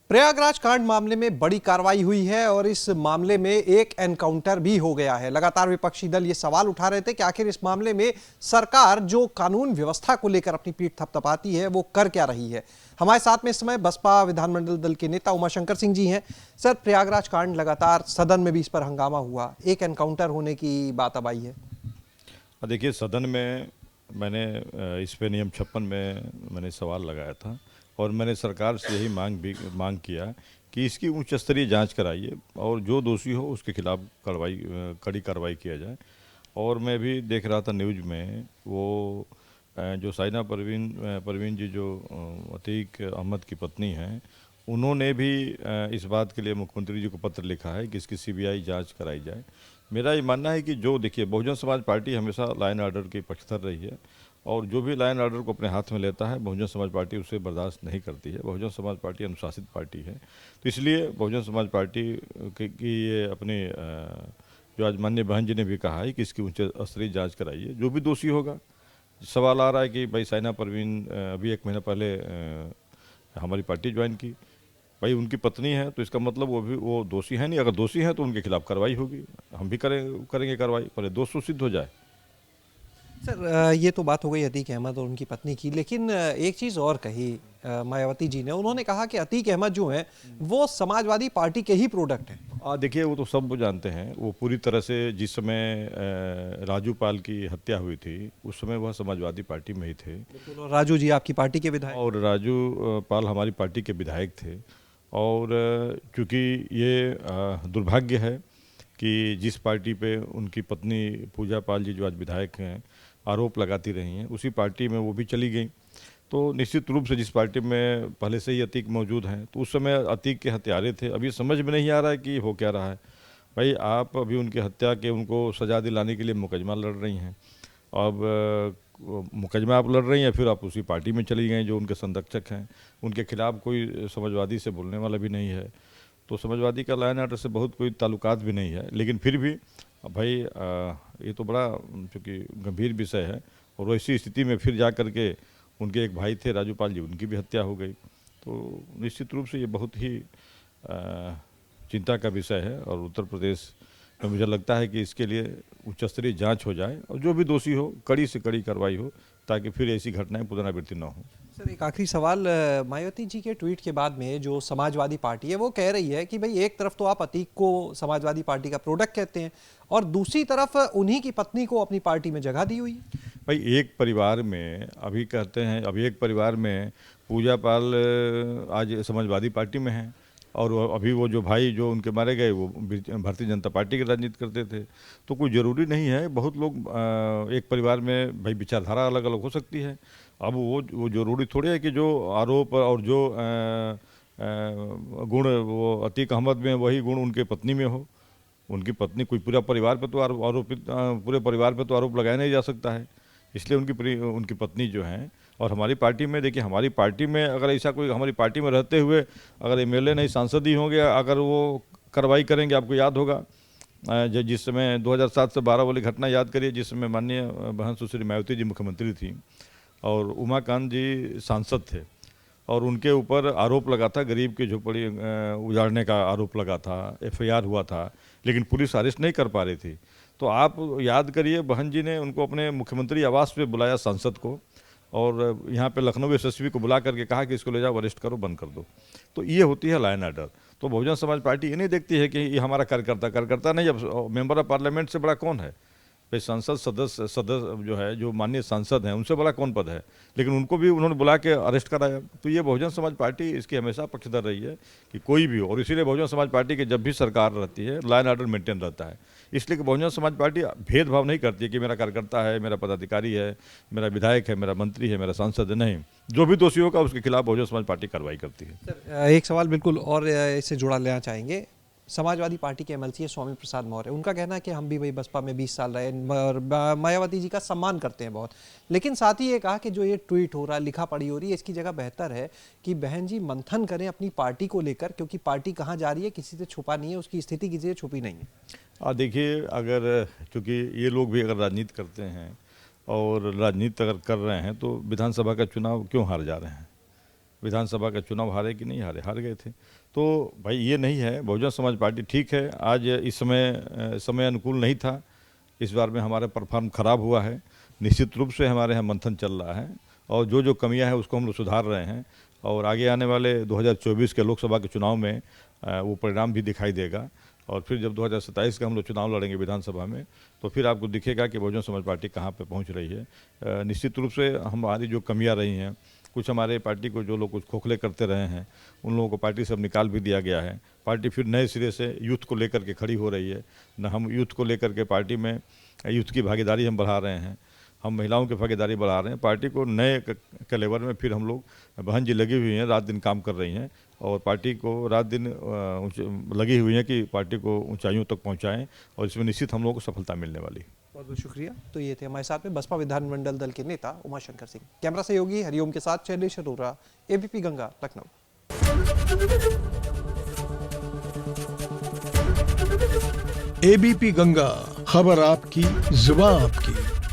प्रयागराज कांड मामले में बड़ी कार्रवाई हुई है और इस मामले में एक एनकाउंटर भी हो गया है। लगातार विपक्षी दल ये सवाल उठा रहे थे कि आखिर इस मामले में सरकार जो कानून व्यवस्था को लेकर अपनी पीठ थपथपाती है वो कर क्या रही है। हमारे साथ में इस समय बसपा विधानमंडल दल के नेता उमाशंकर सिंह जी हैं। सर, प्रयागराज कांड लगातार सदन में भी इस पर हंगामा हुआ, एक एनकाउंटर होने की बात अब आई है। देखिए, सदन में मैंने इस पे नियम 56 में मैंने सवाल लगाया था और मैंने सरकार से यही मांग किया कि इसकी उच्च स्तरीय जांच कराइए और जो दोषी हो उसके खिलाफ कड़ी कार्रवाई किया जाए। और मैं भी देख रहा था न्यूज़ में वो जो साइना परवीन जी जो अतीक अहमद की पत्नी हैं, उन्होंने भी इस बात के लिए मुख्यमंत्री जी को पत्र लिखा है कि इसकी सीबीआई जांच कराई जाए। मेरा ये मानना है कि जो देखिए, बहुजन समाज पार्टी हमेशा लॉ एंड ऑर्डर की पक्षधर रही है और जो भी लॉ एंड ऑर्डर को अपने हाथ में लेता है बहुजन समाज पार्टी उसे बर्दाश्त नहीं करती है। बहुजन समाज पार्टी अनुशासित पार्टी है, तो इसलिए बहुजन समाज पार्टी की ये अपनी जो आज माननीय बहन जी ने भी कहा है कि इसकी उच्च स्तरीय जाँच कराइए, जो भी दोषी होगा। सवाल आ रहा है कि भाई साइना परवीन अभी 1 महीना पहले हमारी पार्टी ज्वाइन की, भाई उनकी पत्नी है तो इसका मतलब वो दोषी है नहीं। अगर दोषी है तो उनके खिलाफ कार्रवाई होगी, हम भी करेंगे कार्रवाई, पहले दोष तो सिद्ध हो जाए। सर, ये तो बात हो गई अतीक अहमद और उनकी पत्नी की, लेकिन एक चीज़ और कही मायावती जी ने। उन्होंने कहा कि अतीक अहमद जो हैं वो समाजवादी पार्टी के ही प्रोडक्ट हैं। देखिए, वो तो सब जानते हैं। वो पूरी तरह से जिस समय राजू पाल की हत्या हुई थी उस समय वह समाजवादी पार्टी में ही थे। और राजू जी आपकी पार्टी के विधायक, और राजू पाल हमारी पार्टी के विधायक थे। और चूँकि ये दुर्भाग्य है कि जिस पार्टी पे उनकी पत्नी पूजा पाल जी जो आज विधायक हैं आरोप लगाती रही हैं, उसी पार्टी में वो भी चली गई। तो निश्चित रूप से जिस पार्टी में पहले से ही अतीक मौजूद हैं, तो उस समय अतीक के हत्यारे थे। अभी समझ में नहीं आ रहा है कि हो क्या रहा है। भाई, आप अभी उनकी हत्या के उनको सज़ा दिलाने के लिए मुकदमा लड़ रही हैं। अब मुकदमा आप लड़ रही हैं, फिर आप उसी पार्टी में चली गई जो उनके संरक्षक हैं। उनके खिलाफ कोई समाजवादी से बोलने वाला भी नहीं है, तो समाजवादी का लॉ एंड ऑर्डर से बहुत कोई ताल्लुकात भी नहीं है। लेकिन फिर भी भाई ये तो बड़ा चूँकि गंभीर विषय है और वैसी स्थिति में फिर जा कर के उनके एक भाई थे राजू पाल जी, उनकी भी हत्या हो गई। तो निश्चित रूप से ये बहुत ही चिंता का विषय है और उत्तर प्रदेश में मुझे लगता है कि इसके लिए उच्च स्तरीय जाँच हो जाए और जो भी दोषी हो कड़ी से कड़ी कार्रवाई हो, ताकि फिर ऐसी घटनाएं पुनरावृत्ति न हो। सर, एक आखिरी सवाल। मायावती जी के ट्वीट के बाद में जो समाजवादी पार्टी है वो कह रही है कि भाई एक तरफ तो आप अतीक को समाजवादी पार्टी का प्रोडक्ट कहते हैं और दूसरी तरफ उन्हीं की पत्नी को अपनी पार्टी में जगह दी हुई है। भाई, एक परिवार में अभी कहते हैं, अभी एक परिवार में पूजा पाल आज समाजवादी पार्टी में है और अभी वो जो भाई जो उनके मारे गए वो भारतीय जनता पार्टी की राजनीति करते थे। तो कोई ज़रूरी नहीं है, बहुत लोग एक परिवार में भाई विचारधारा अलग अलग हो सकती है। अब वो ज़रूरी थोड़ी है कि जो आरोप और जो गुण वो अतीक अहमद में वही गुण उनके पत्नी में हो। उनकी पत्नी, कोई पूरा परिवार पे तो पूरे परिवार पे तो आरोप लगाया नहीं जा सकता है। इसलिए उनकी पत्नी जो हैं, और हमारी पार्टी में देखिए, हमारी पार्टी में अगर ऐसा कोई हमारी पार्टी में रहते हुए अगर एमएलए नहीं सांसद ही होंगे, अगर वो कार्रवाई करेंगे, आपको याद होगा जिस समय 2007 से 12 वाली घटना याद करिए, जिस समय माननीय बहन सुश्री मायावती जी मुख्यमंत्री थी और उमाकांत जी सांसद थे और उनके ऊपर आरोप लगा था, गरीब की झोपड़ी उजाड़ने का आरोप लगा था, एफआईआर हुआ था, लेकिन पुलिस अरेस्ट नहीं कर पा रही थी। तो आप याद करिए, बहन जी ने उनको अपने मुख्यमंत्री आवास पे बुलाया, सांसद को, और यहाँ पे लखनऊ एसएसपी को बुला करके कहा कि इसको ले जाओ, अरेस्ट करो, बंद कर दो। तो ये होती है लॉ एंड ऑर्डर। तो बहुजन समाज पार्टी ये नहीं देखती है कि ये हमारा कार्यकर्ता नहीं। अब मेंबर ऑफ पार्लियामेंट से बड़ा कौन है भाई? संसद सदस्य जो है, जो माननीय सांसद हैं, उनसे बड़ा कौन पद है? लेकिन उनको भी उन्होंने बुला के अरेस्ट कराया। तो ये बहुजन समाज पार्टी इसकी हमेशा पक्षधर रही है कि कोई भी हो, और इसीलिए बहुजन समाज पार्टी की जब भी सरकार रहती है लॉ एंड ऑर्डर मेंटेन रहता है। इसलिए कि बहुजन समाज पार्टी भेदभाव नहीं करती है कि मेरा कार्यकर्ता है, मेरा पदाधिकारी है, मेरा विधायक है, मेरा मंत्री है, मेरा सांसद है। नहीं, जो भी दोषी होगा उसके खिलाफ बहुजन समाज पार्टी कार्रवाई करती है। सर, एक सवाल बिल्कुल और इससे जुड़ा लेना चाहेंगे। समाजवादी पार्टी के एमएलसी है स्वामी प्रसाद मौर्य, उनका कहना है कि हम भी वही बसपा में 20 साल रहे और मायावती जी का सम्मान करते हैं बहुत, लेकिन साथ ही ये कहा कि जो ये ट्वीट हो रहा है, लिखा पढ़ी हो रही है, इसकी जगह बेहतर है कि बहन जी मंथन करें अपनी पार्टी को लेकर, क्योंकि पार्टी कहाँ जा रही है किसी से छुपा नहीं है, उसकी स्थिति किसी से छुपी नहीं है। देखिए, अगर चूँकि ये लोग भी अगर राजनीति करते हैं और राजनीति अगर कर रहे हैं तो विधानसभा का चुनाव क्यों हार जा रहे हैं? विधानसभा का चुनाव हारे कि नहीं हारे, हार गए थे। तो भाई ये नहीं है, बहुजन समाज पार्टी ठीक है। आज इस समय अनुकूल नहीं था, इस बार में हमारा परफॉर्म खराब हुआ है। निश्चित रूप से हमारे यहाँ मंथन चल रहा है और जो कमियां हैं उसको हम लोग सुधार रहे हैं और आगे आने वाले 2024 के लोकसभा के चुनाव में वो परिणाम भी दिखाई देगा। और फिर जब 2027 का हम लोग चुनाव लड़ेंगे विधानसभा में, तो फिर आपको दिखेगा कि बहुजन समाज पार्टी कहाँ पे पहुँच रही है। निश्चित रूप से हमारी जो कमियाँ रही हैं, कुछ हमारे पार्टी को जो लोग कुछ खोखले करते रहे हैं, उन लोगों को पार्टी से अब निकाल भी दिया गया है। पार्टी फिर नए सिरे से यूथ को लेकर के खड़ी हो रही है। न हम यूथ को लेकर के पार्टी में यूथ की भागीदारी हम बढ़ा रहे हैं, हम महिलाओं की भागीदारी बढ़ा रहे हैं। पार्टी को नए कलेवर में फिर हम लोग, बहन जी लगी हुई हैं, रात दिन काम कर रही हैं और पार्टी को रात दिन लगी हुई हैं कि पार्टी को ऊंचाइयों तक पहुंचाएं और इसमें निश्चित हम लोगों को सफलता मिलने वाली है। बहुत बहुत शुक्रिया। तो ये थे हमारे साथ में बसपा विधानमंडल दल के नेता उमाशंकर सिंह। कैमरा सहयोगी हरिओम के साथ शैलेश अरोरा, एबीपी गंगा, लखनऊ। एबीपी गंगा, खबर आपकी, जुबान आपकी।